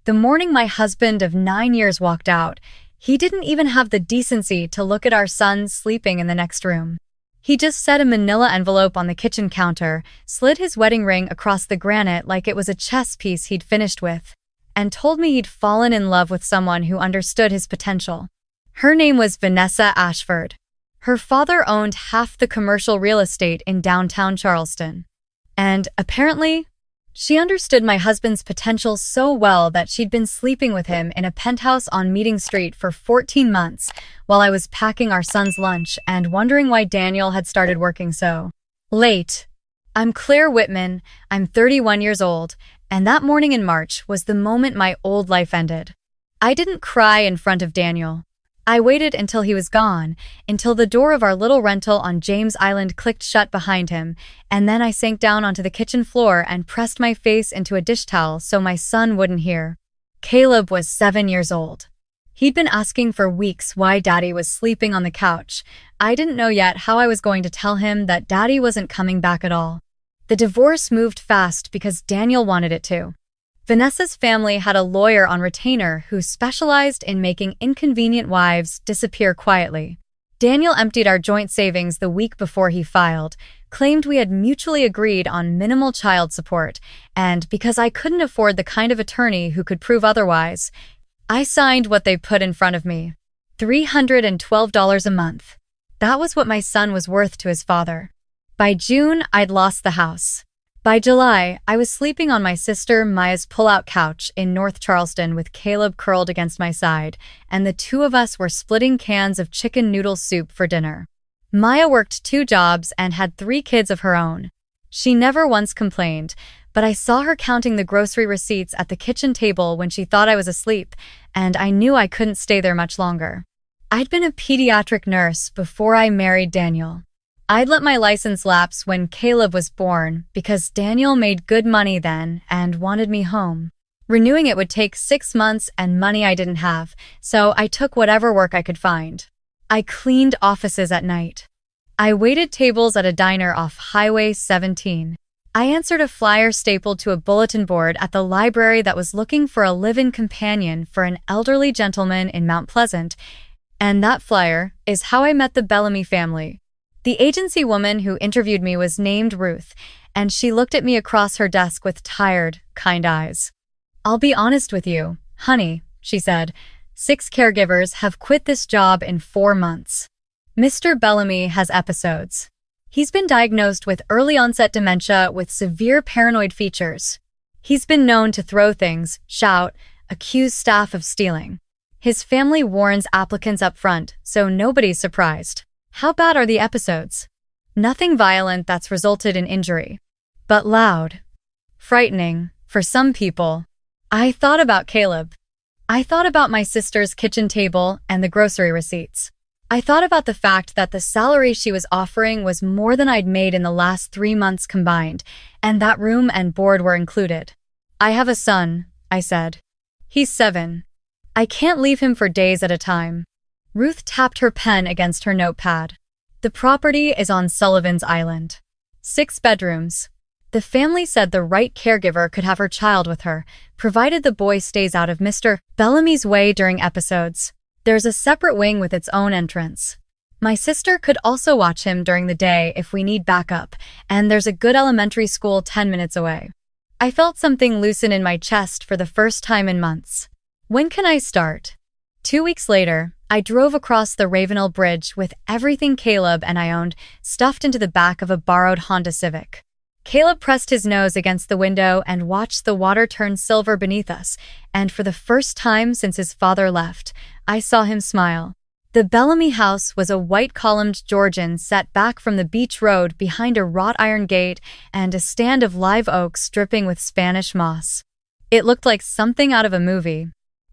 The morning my husband of 9 years walked out, he didn't even have the decency to look at our son sleeping in the next room. He just set a manila envelope on the kitchen counter, slid his wedding ring across the granite like it was a chess piece he'd finished with, and told me he'd fallen in love with someone who understood his potential. Her name was Vanessa Ashford. Her father owned half the commercial real estate in downtown Charleston. And, apparently, she understood my husband's potential so well that she'd been sleeping with him in a penthouse on Meeting Street for 14 months while I was packing our son's lunch and wondering why Daniel had started working so late. I'm Claire Whitman, I'm 31 years old, and that morning in March was the moment my old life ended. I didn't cry in front of Daniel. I waited until he was gone, until the door of our little rental on James Island clicked shut behind him, and then I sank down onto the kitchen floor and pressed my face into a dish towel so my son wouldn't hear. Caleb was 7 years old. He'd been asking for weeks why Daddy was sleeping on the couch. I didn't know yet how I was going to tell him that Daddy wasn't coming back at all. The divorce moved fast because Daniel wanted it to. Vanessa's family had a lawyer on retainer who specialized in making inconvenient wives disappear quietly. Daniel emptied our joint savings the week before he filed, claimed we had mutually agreed on minimal child support, and because I couldn't afford the kind of attorney who could prove otherwise, I signed what they put in front of me. $312 a month. That was what my son was worth to his father. By June, I'd lost the house. By July, I was sleeping on my sister Maya's pull-out couch in North Charleston with Caleb curled against my side, and the two of us were splitting cans of chicken noodle soup for dinner. Maya worked 2 jobs and had 3 kids of her own. She never once complained, but I saw her counting the grocery receipts at the kitchen table when she thought I was asleep, and I knew I couldn't stay there much longer. I'd been a pediatric nurse before I married Daniel. I'd let my license lapse when Caleb was born because Daniel made good money then and wanted me home. Renewing it would take 6 months and money I didn't have, so I took whatever work I could find. I cleaned offices at night. I waited tables at a diner off Highway 17. I answered a flyer stapled to a bulletin board at the library that was looking for a live-in companion for an elderly gentleman in Mount Pleasant, and that flyer is how I met the Bellamy family. The agency woman who interviewed me was named Ruth, and she looked at me across her desk with tired, kind eyes. "I'll be honest with you, honey," she said. 6 caregivers have quit this job in 4 months. Mr. Bellamy has episodes. He's been diagnosed with early-onset dementia with severe paranoid features. He's been known to throw things, shout, accuse staff of stealing. His family warns applicants up front, so nobody's surprised. How bad are the episodes? Nothing violent that's resulted in injury, but loud. Frightening, for some people. I thought about Caleb. I thought about my sister's kitchen table and the grocery receipts. I thought about the fact that the salary she was offering was more than I'd made in the last 3 months combined, and that room and board were included. "I have a son," I said. "He's 7. I can't leave him for days at a time." Ruth tapped her pen against her notepad. "The property is on Sullivan's Island. 6 bedrooms. The family said the right caregiver could have her child with her, provided the boy stays out of Mr. Bellamy's way during episodes. There's a separate wing with its own entrance. My sister could also watch him during the day if we need backup, and there's a good elementary school 10 minutes away." I felt something loosen in my chest for the first time in months. "When can I start?" 2 weeks later, I drove across the Ravenel Bridge with everything Caleb and I owned stuffed into the back of a borrowed Honda Civic. Caleb pressed his nose against the window and watched the water turn silver beneath us, and for the first time since his father left, I saw him smile. The Bellamy house was a white-columned Georgian set back from the beach road behind a wrought iron gate and a stand of live oaks dripping with Spanish moss. It looked like something out of a movie.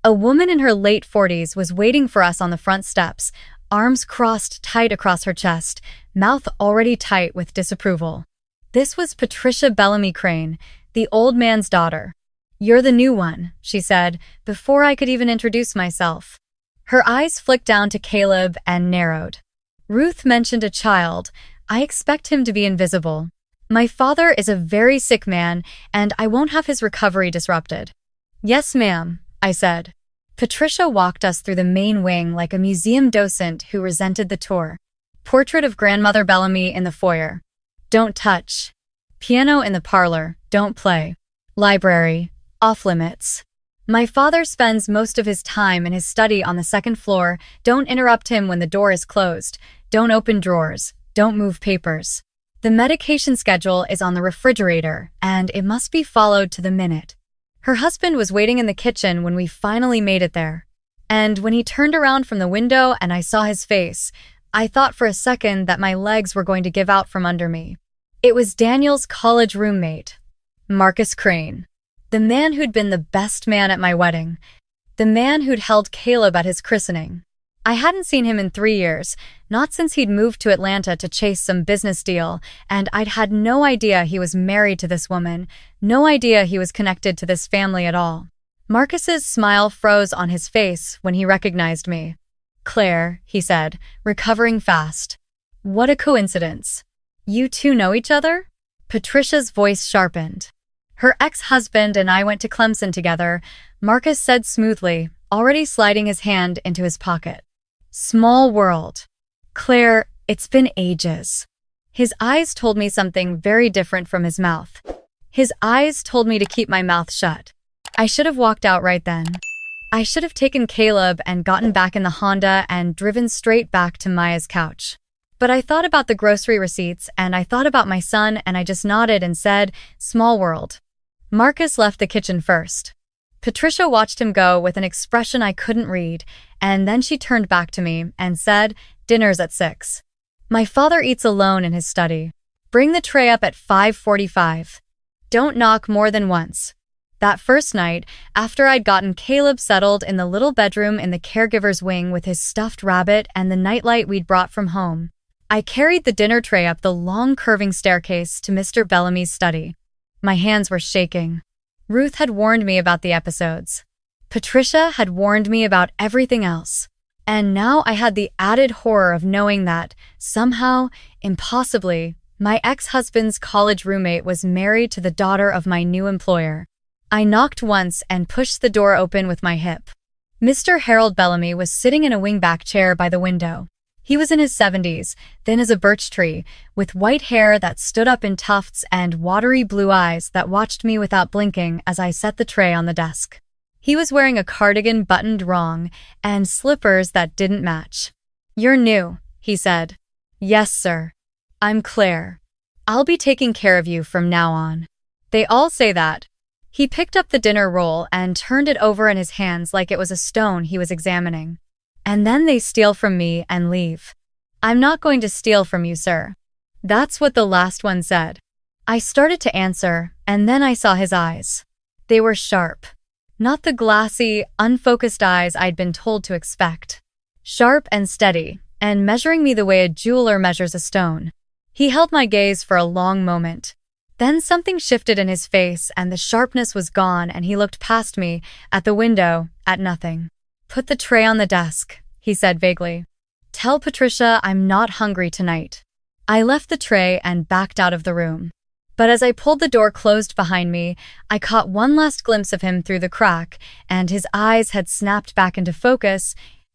A woman in her late 40s was waiting for us on the front steps, arms crossed tight across her chest, mouth already tight with disapproval. This was Patricia Bellamy Crane, the old man's daughter. "You're the new one," she said, before I could even introduce myself. Her eyes flicked down to Caleb and narrowed. "Ruth mentioned a child. I expect him to be invisible. My father is a very sick man, and I won't have his recovery disrupted." "Yes, ma'am," I said. Patricia walked us through the main wing like a museum docent who resented the tour. Portrait of Grandmother Bellamy in the foyer. Don't touch. Piano in the parlor. Don't play. Library. Off limits. My father spends most of his time in his study on the second floor. Don't interrupt him when the door is closed. Don't open drawers. Don't move papers. The medication schedule is on the refrigerator, and it must be followed to the minute. Her husband was waiting in the kitchen when we finally made it there. And when he turned around from the window and I saw his face, I thought for a second that my legs were going to give out from under me. It was Daniel's college roommate, Marcus Crane. The man who'd been the best man at my wedding. The man who'd held Caleb at his christening. I hadn't seen him in 3 years, not since he'd moved to Atlanta to chase some business deal, and I'd had no idea he was married to this woman, no idea he was connected to this family at all. Marcus's smile froze on his face when he recognized me. "Claire," he said, recovering fast. "What a coincidence. You two know each other?" Patricia's voice sharpened. "Her ex-husband and I went to Clemson together," Marcus said smoothly, already sliding his hand into his pocket. "Small world. Claire, it's been ages." His eyes told me something very different from his mouth. His eyes told me to keep my mouth shut. I should have walked out right then. I should have taken Caleb and gotten back in the Honda and driven straight back to Maya's couch. But I thought about the grocery receipts and I thought about my son and I just nodded and said, "Small world." Marcus left the kitchen first. Patricia watched him go with an expression I couldn't read, and then she turned back to me and said, "Dinner's at 6. My father eats alone in his study. Bring the tray up at 5:45. Don't knock more than once." That first night, after I'd gotten Caleb settled in the little bedroom in the caregiver's wing with his stuffed rabbit and the nightlight we'd brought from home, I carried the dinner tray up the long curving staircase to Mr. Bellamy's study. My hands were shaking. Ruth had warned me about the episodes. Patricia had warned me about everything else. And now I had the added horror of knowing that, somehow, impossibly, my ex-husband's college roommate was married to the daughter of my new employer. I knocked once and pushed the door open with my hip. Mr. Harold Bellamy was sitting in a wingback chair by the window. He was in his 70s, thin as a birch tree, with white hair that stood up in tufts and watery blue eyes that watched me without blinking as I set the tray on the desk. He was wearing a cardigan buttoned wrong and slippers that didn't match. "You're new," he said. "Yes, sir. I'm Claire. I'll be taking care of you from now on." They all say that. He picked up the dinner roll and turned it over in his hands like it was a stone he was examining. "And then they steal from me and leave." "I'm not going to steal from you, sir." That's what the last one said. I started to answer, and then I saw his eyes. They were sharp. Not the glassy, unfocused eyes I'd been told to expect. Sharp and steady, and measuring me the way a jeweler measures a stone. He held my gaze for a long moment. Then something shifted in his face, and the sharpness was gone, and he looked past me, at the window, at nothing. "Put the tray on the desk," he said vaguely. "Tell Patricia I'm not hungry tonight." I left the tray and backed out of the room. But as I pulled the door closed behind me, I caught one last glimpse of him through the crack, and his eyes had snapped back into focus,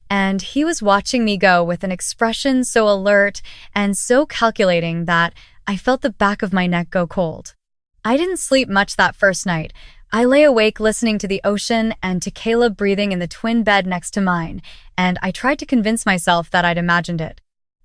and he was watching me go with an expression so alert and so calculating that I felt the back of my neck go cold. I didn't sleep much that first night. I lay awake listening to the ocean and to Caleb breathing in the twin bed next to mine, and I tried to convince myself that I'd imagined it.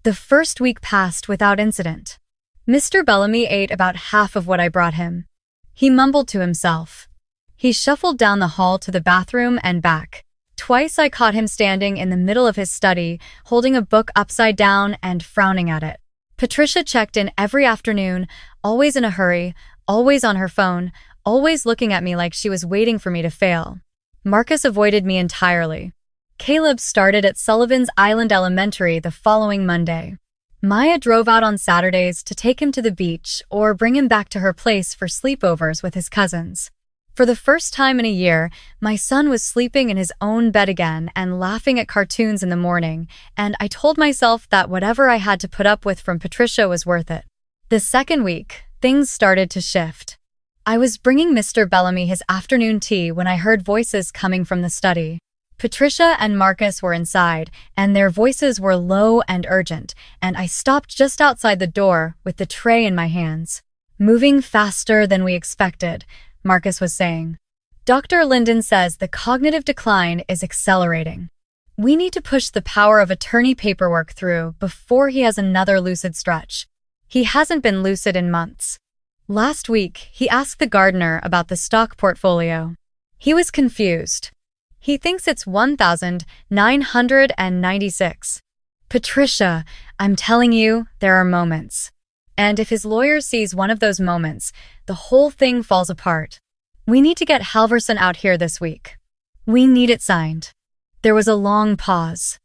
The first week passed without incident. Mr. Bellamy ate about half of what I brought him. He mumbled to himself. He shuffled down the hall to the bathroom and back. Twice I caught him standing in the middle of his study, holding a book upside down and frowning at it. Patricia checked in every afternoon, always in a hurry, always on her phone, always looking at me like she was waiting for me to fail. Marcus avoided me entirely. Caleb started at Sullivan's Island Elementary the following Monday. Maya drove out on Saturdays to take him to the beach or bring him back to her place for sleepovers with his cousins. For the first time in a year, my son was sleeping in his own bed again and laughing at cartoons in the morning, and I told myself that whatever I had to put up with from Patricia was worth it. The second week, things started to shift. I was bringing Mr. Bellamy his afternoon tea when I heard voices coming from the study. Patricia and Marcus were inside, and their voices were low and urgent, and I stopped just outside the door with the tray in my hands. "Moving faster than we expected," Marcus was saying. "Dr. Linden says the cognitive decline is accelerating. We need to push the power of attorney paperwork through before he has another lucid stretch. He hasn't been lucid in months." Last week, he asked the gardener about the stock portfolio. He was confused. He thinks it's 1,996. "Patricia, I'm telling you, there are moments. And if his lawyer sees one of those moments, the whole thing falls apart. We need to get Halverson out here this week. We need it signed." There was a long pause.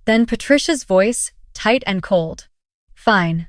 Then Patricia's voice, tight and cold. "Fine.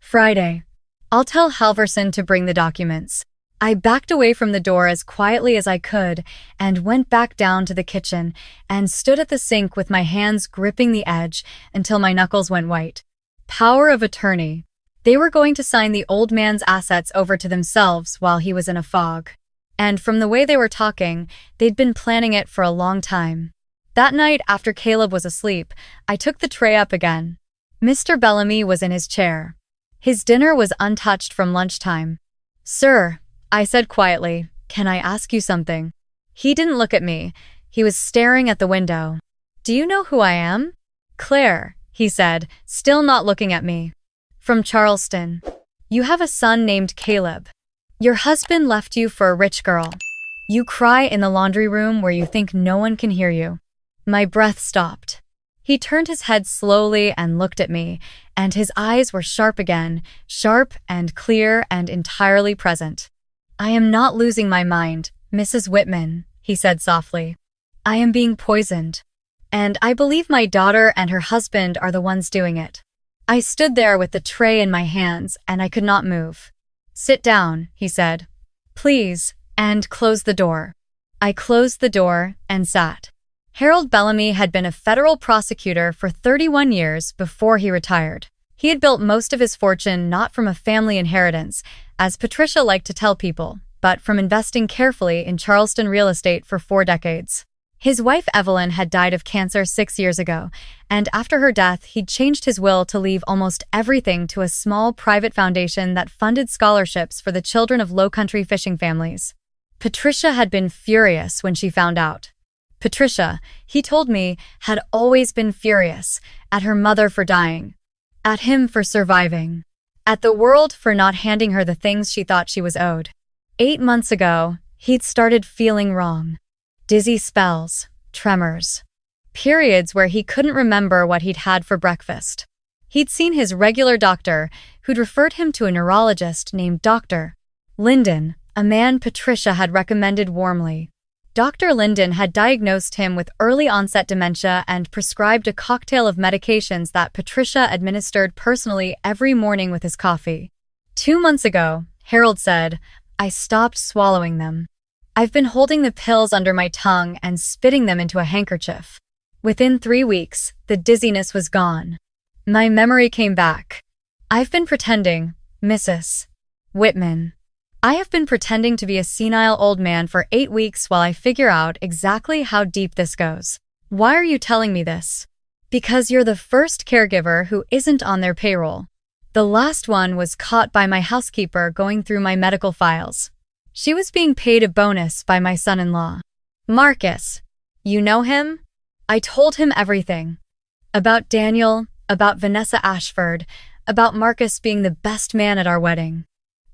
Friday. I'll tell Halverson to bring the documents." I backed away from the door as quietly as I could and went back down to the kitchen and stood at the sink with my hands gripping the edge until my knuckles went white. Power of attorney. They were going to sign the old man's assets over to themselves while he was in a fog. And from the way they were talking, they'd been planning it for a long time. That night, after Caleb was asleep, I took the tray up again. Mr. Bellamy was in his chair. His dinner was untouched from lunchtime. "Sir," I said quietly, "can I ask you something?" He didn't look at me. He was staring at the window. "Do you know who I am?" "Claire," he said, still not looking at me. "From Charleston. You have a son named Caleb. Your husband left you for a rich girl. You cry in the laundry room where you think no one can hear you." My breath stopped. He turned his head slowly and looked at me, and his eyes were sharp again, sharp and clear and entirely present. "I am not losing my mind, Mrs. Whitman," he said softly. "I am being poisoned. And I believe my daughter and her husband are the ones doing it." I stood there with the tray in my hands, and I could not move. "Sit down," he said. "Please," and close the door. I closed the door and sat. Harold Bellamy had been a federal prosecutor for 31 years before he retired. He had built most of his fortune not from a family inheritance, as Patricia liked to tell people, but from investing carefully in Charleston real estate for 4 decades. His wife Evelyn had died of cancer 6 years ago, and after her death, he'd changed his will to leave almost everything to a small private foundation that funded scholarships for the children of low-country fishing families. Patricia had been furious when she found out. Patricia, he told me, had always been furious at her mother for dying, at him for surviving, at the world for not handing her the things she thought she was owed. 8 months ago, he'd started feeling wrong. Dizzy spells, tremors, periods where he couldn't remember what he'd had for breakfast. He'd seen his regular doctor, who'd referred him to a neurologist named Dr. Linden, a man Patricia had recommended warmly. Dr. Linden had diagnosed him with early-onset dementia and prescribed a cocktail of medications that Patricia administered personally every morning with his coffee. 2 months ago, Harold said, "I stopped swallowing them. I've been holding the pills under my tongue and spitting them into a handkerchief." Within 3 weeks, the dizziness was gone. My memory came back. "I've been pretending, Mrs. Whitman. I have been pretending to be a senile old man for 8 weeks while I figure out exactly how deep this goes. Why are you telling me this?" "Because you're the first caregiver who isn't on their payroll. The last one was caught by my housekeeper going through my medical files. She was being paid a bonus by my son-in-law. Marcus. You know him?" I told him everything. About Daniel, about Vanessa Ashford, about Marcus being the best man at our wedding.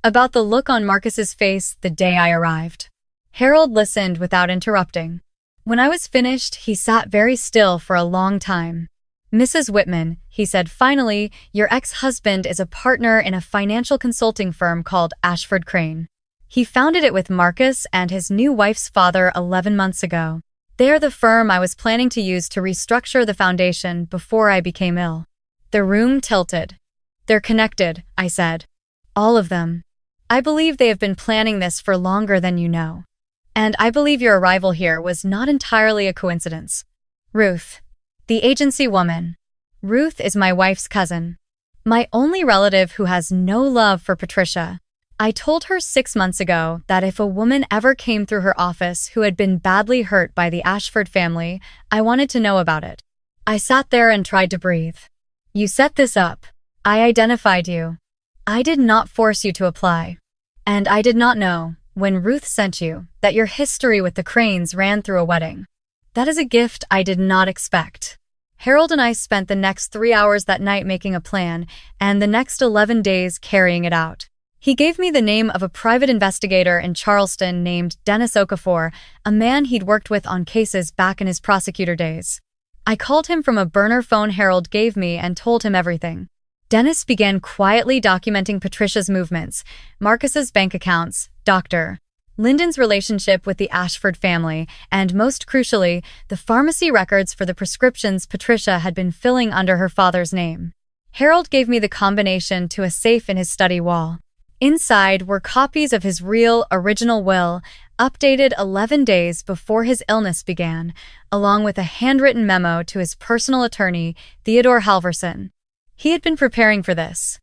About the look on Marcus's face the day I arrived. Harold listened without interrupting. When I was finished, he sat very still for a long time. "Mrs. Whitman," he said finally, "your ex-husband is a partner in a financial consulting firm called Ashford Crane. He founded it with Marcus and his new wife's father 11 months ago. They're the firm I was planning to use to restructure the foundation before I became ill." The room tilted. "They're connected," I said. "All of them. I believe they have been planning this for longer than you know. And I believe your arrival here was not entirely a coincidence." "Ruth. The agency woman. Ruth is my wife's cousin. My only relative who has no love for Patricia. I told her 6 months ago that if a woman ever came through her office who had been badly hurt by the Ashford family, I wanted to know about it. I sat there and tried to breathe. You set this up. I identified you. I did not force you to apply. And I did not know, when Ruth sent you, that your history with the Cranes ran through a wedding. That is a gift I did not expect. Harold and I spent the next 3 hours that night making a plan, and the next 11 days carrying it out. He gave me the name of a private investigator in Charleston named Dennis Okafor, a man he'd worked with on cases back in his prosecutor days. I called him from a burner phone Harold gave me and told him everything. Dennis began quietly documenting Patricia's movements, Marcus's bank accounts, Dr. Lyndon's relationship with the Ashford family, and most crucially, the pharmacy records for the prescriptions Patricia had been filling under her father's name. Harold gave me the combination to a safe in his study wall. Inside were copies of his real, original will, updated 11 days before his illness began, along with a handwritten memo to his personal attorney, Theodore Halverson. He had been preparing for this.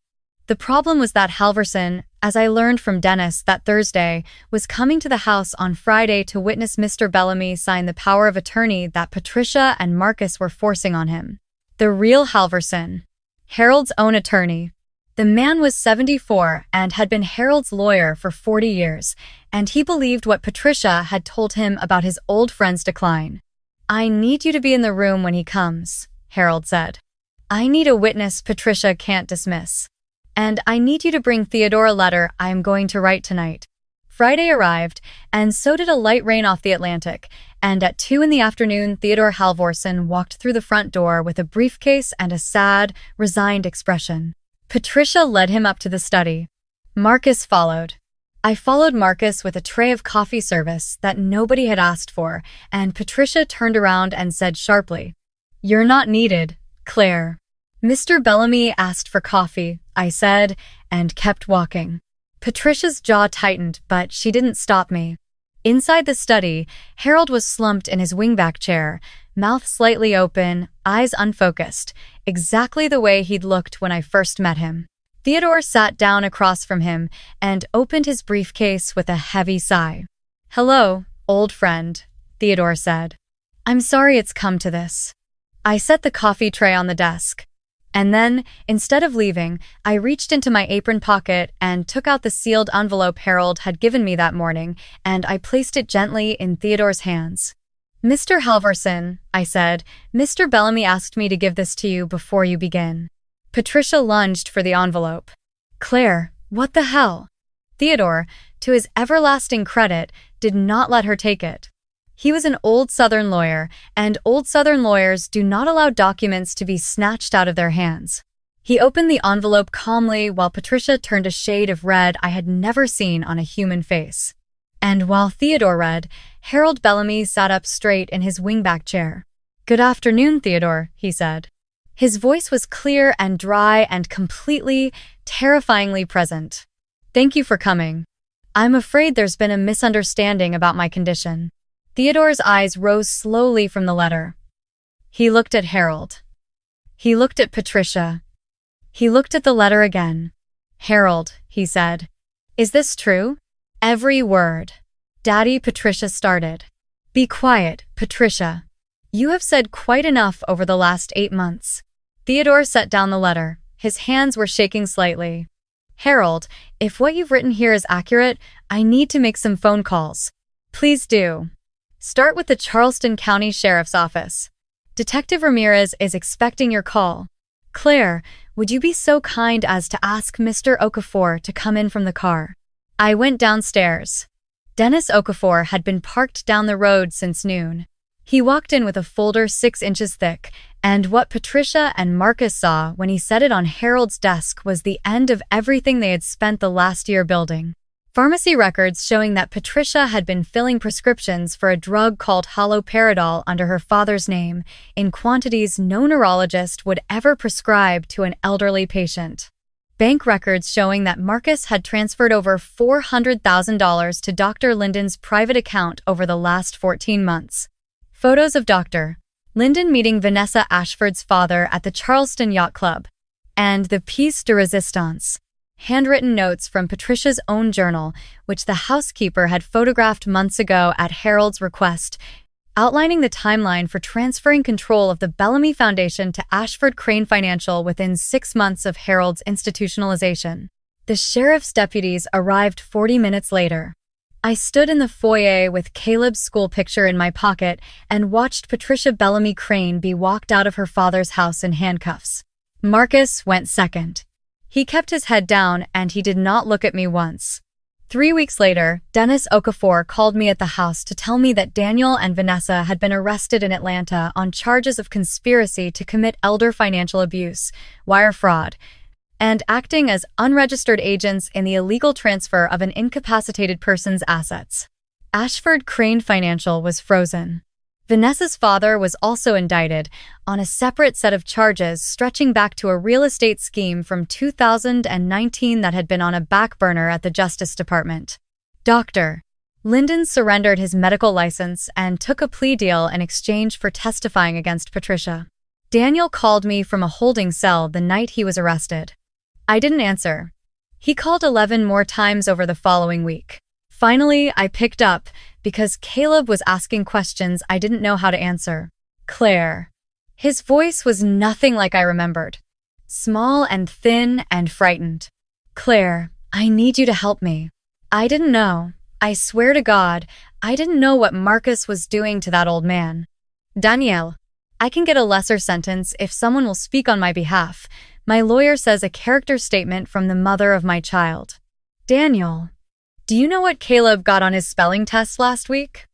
The problem was that Halverson, as I learned from Dennis that Thursday, was coming to the house on Friday to witness Mr. Bellamy sign the power of attorney that Patricia and Marcus were forcing on him. The real Halverson. Harold's own attorney. The man was 74 and had been Harold's lawyer for 40 years, and he believed what Patricia had told him about his old friend's decline. I need you to be in the room when he comes, Harold said. I need a witness Patricia can't dismiss. And I need you to bring Theodore a letter I am going to write tonight. Friday arrived, and so did a light rain off the Atlantic, and at 2 p.m, Theodore Halvorsen walked through the front door with a briefcase and a sad, resigned expression. Patricia led him up to the study. Marcus followed. I followed Marcus with a tray of coffee service that nobody had asked for, and Patricia turned around and said sharply, "You're not needed, Claire." "Mr. Bellamy asked for coffee," I said, and kept walking. Patricia's jaw tightened, but she didn't stop me. Inside the study, Harold was slumped in his wingback chair, mouth slightly open, eyes unfocused, exactly the way he'd looked when I first met him. Theodore sat down across from him and opened his briefcase with a heavy sigh. "Hello, old friend," Theodore said. "I'm sorry it's come to this." I set the coffee tray on the desk. And then, instead of leaving, I reached into my apron pocket and took out the sealed envelope Harold had given me that morning, and I placed it gently in Theodore's hands. "Mr. Halvorsen," I said, "Mr. Bellamy asked me to give this to you before you begin." Patricia lunged for the envelope. "Claire, what the hell?" Theodore, to his everlasting credit, did not let her take it. He was an old Southern lawyer, and old Southern lawyers do not allow documents to be snatched out of their hands. He opened the envelope calmly while Patricia turned a shade of red I had never seen on a human face. And while Theodore read, Harold Bellamy sat up straight in his wingback chair. "Good afternoon, Theodore," he said. His voice was clear and dry and completely, terrifyingly present. "Thank you for coming. I'm afraid there's been a misunderstanding about my condition." Theodore's eyes rose slowly from the letter. He looked at Harold. He looked at Patricia. He looked at the letter again. "Harold," he said, "is this true?" "Every word." "Daddy," Patricia started. "Be quiet, Patricia. You have said quite enough over the last 8 months." Theodore set down the letter. His hands were shaking slightly. "Harold, if what you've written here is accurate, I need to make some phone calls." "Please do. Start with the Charleston County Sheriff's Office. Detective Ramirez is expecting your call. Claire, would you be so kind as to ask Mr. Okafor to come in from the car?" I went downstairs. Dennis Okafor had been parked down the road since noon. He walked in with a folder 6 inches thick, and what Patricia and Marcus saw when he set it on Harold's desk was the end of everything they had spent the last year building. Pharmacy records showing that Patricia had been filling prescriptions for a drug called haloperidol under her father's name in quantities no neurologist would ever prescribe to an elderly patient. Bank records showing that Marcus had transferred over $400,000 to Dr. Lyndon's private account over the last 14 months. Photos of Dr. Lyndon meeting Vanessa Ashford's father at the Charleston Yacht Club. And the piece de resistance. Handwritten notes from Patricia's own journal, which the housekeeper had photographed months ago at Harold's request, outlining the timeline for transferring control of the Bellamy Foundation to Ashford Crane Financial within 6 months of Harold's institutionalization. The sheriff's deputies arrived 40 minutes later. I stood in the foyer with Caleb's school picture in my pocket and watched Patricia Bellamy Crane be walked out of her father's house in handcuffs. Marcus went second. He kept his head down and he did not look at me once. 3 weeks later, Dennis Okafor called me at the house to tell me that Daniel and Vanessa had been arrested in Atlanta on charges of conspiracy to commit elder financial abuse, wire fraud, and acting as unregistered agents in the illegal transfer of an incapacitated person's assets. Ashford Crane Financial was frozen. Vanessa's father was also indicted on a separate set of charges stretching back to a real estate scheme from 2019 that had been on a back burner at the Justice Department. Dr. Linden surrendered his medical license and took a plea deal in exchange for testifying against Patricia. Daniel called me from a holding cell the night he was arrested. I didn't answer. He called 11 more times over the following week. Finally, I picked up because Caleb was asking questions I didn't know how to answer. Claire. His voice was nothing like I remembered. Small and thin and frightened. Claire, I need you to help me. I didn't know. I swear to God, I didn't know what Marcus was doing to that old man. Danielle, I can get a lesser sentence if someone will speak on my behalf. My lawyer says a character statement from the mother of my child. Daniel. Do you know what Caleb got on his spelling test last week?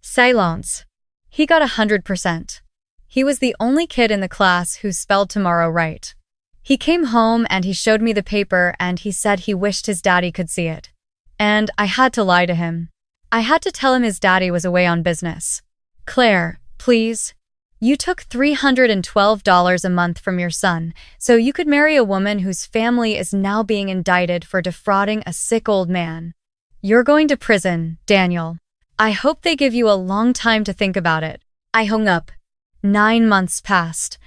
Silence. He got 100%. He was the only kid in the class who spelled tomorrow right. He came home and he showed me the paper and he said he wished his daddy could see it. And I had to lie to him. I had to tell him his daddy was away on business. Claire, please. You took $312 a month from your son, so you could marry a woman whose family is now being indicted for defrauding a sick old man. You're going to prison, Daniel. I hope they give you a long time to think about it. I hung up. 9 months passed.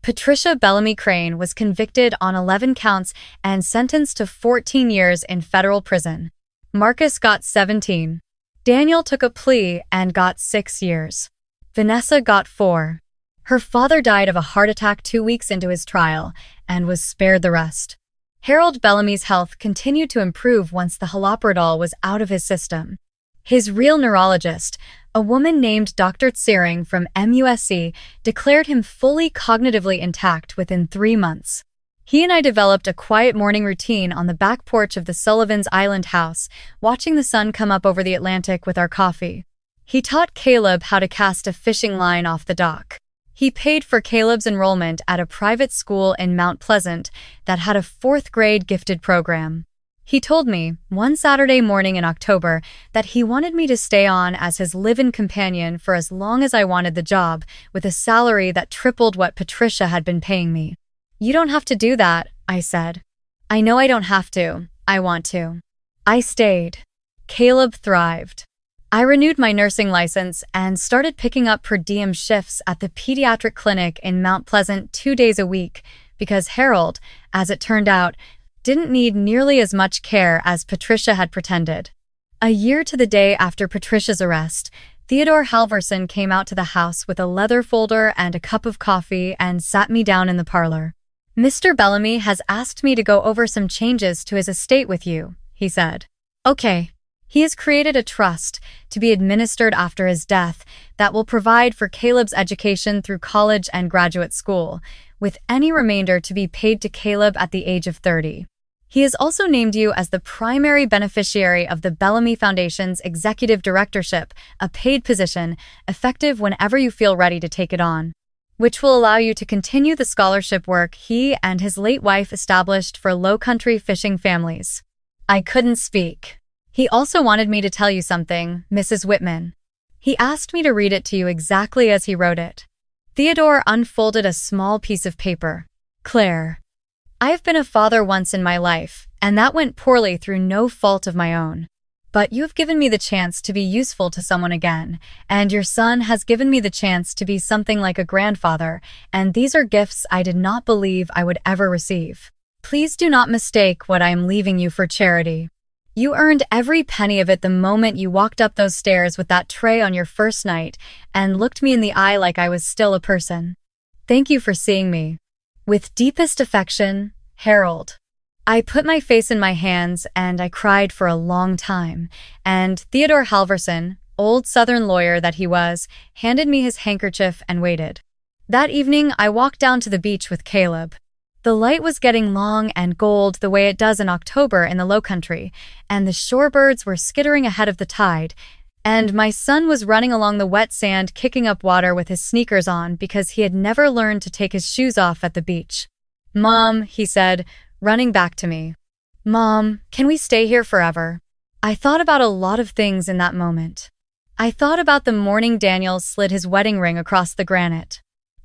Patricia Bellamy Crane was convicted on 11 counts and sentenced to 14 years in federal prison. Marcus got 17. Daniel took a plea and got 6 years. Vanessa got 4. Her father died of a heart attack 2 weeks into his trial and was spared the rest. Harold Bellamy's health continued to improve once the haloperidol was out of his system. His real neurologist, a woman named Dr. Tsiring from MUSC, declared him fully cognitively intact within 3 months. He and I developed a quiet morning routine on the back porch of the Sullivan's Island house, watching the sun come up over the Atlantic with our coffee. He taught Caleb how to cast a fishing line off the dock. He paid for Caleb's enrollment at a private school in Mount Pleasant that had a 4th grade gifted program. He told me, one Saturday morning in October, that he wanted me to stay on as his live-in companion for as long as I wanted the job, with a salary that tripled what Patricia had been paying me. You don't have to do that, I said. I know I don't have to. I want to. I stayed. Caleb thrived. I renewed my nursing license and started picking up per diem shifts at the pediatric clinic in Mount Pleasant 2 days a week because Harold, as it turned out, didn't need nearly as much care as Patricia had pretended. A year to the day after Patricia's arrest, Theodore Halverson came out to the house with a leather folder and a cup of coffee and sat me down in the parlor. Mr. Bellamy has asked me to go over some changes to his estate with you, he said. Okay. He has created a trust to be administered after his death that will provide for Caleb's education through college and graduate school, with any remainder to be paid to Caleb at the age of 30. He has also named you as the primary beneficiary of the Bellamy Foundation's executive directorship, a paid position, effective whenever you feel ready to take it on, which will allow you to continue the scholarship work he and his late wife established for low-country fishing families. I couldn't speak. He also wanted me to tell you something, Mrs. Whitman. He asked me to read it to you exactly as he wrote it. Theodore unfolded a small piece of paper. Claire, I have been a father once in my life, and that went poorly through no fault of my own. But you have given me the chance to be useful to someone again, and your son has given me the chance to be something like a grandfather, and these are gifts I did not believe I would ever receive. Please do not mistake what I am leaving you for charity. You earned every penny of it the moment you walked up those stairs with that tray on your first night and looked me in the eye like I was still a person. Thank you for seeing me. With deepest affection, Harold. I put my face in my hands and I cried for a long time, and Theodore Halverson, old Southern lawyer that he was, handed me his handkerchief and waited. That evening, I walked down to the beach with Caleb. The light was getting long and gold the way it does in October in the Lowcountry, and the shorebirds were skittering ahead of the tide, and my son was running along the wet sand kicking up water with his sneakers on because he had never learned to take his shoes off at the beach. "Mom," he said, running back to me. "Mom, can we stay here forever?" I thought about a lot of things in that moment. I thought about the morning Daniel slid his wedding ring across the granite.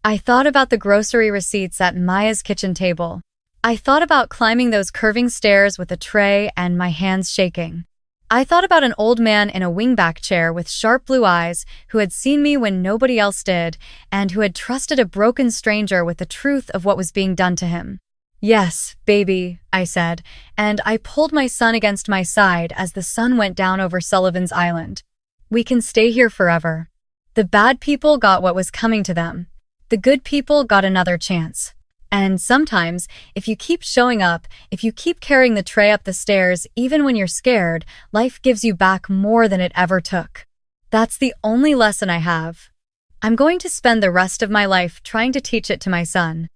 I thought about the grocery receipts at Maya's kitchen table. I thought about climbing those curving stairs with a tray and my hands shaking. I thought about an old man in a wingback chair with sharp blue eyes who had seen me when nobody else did and who had trusted a broken stranger with the truth of what was being done to him. "Yes, baby," I said, and I pulled my son against my side as the sun went down over Sullivan's Island. "We can stay here forever." The bad people got what was coming to them. The good people got another chance. And sometimes, if you keep showing up, if you keep carrying the tray up the stairs, even when you're scared, life gives you back more than it ever took. That's the only lesson I have. I'm going to spend the rest of my life trying to teach it to my son.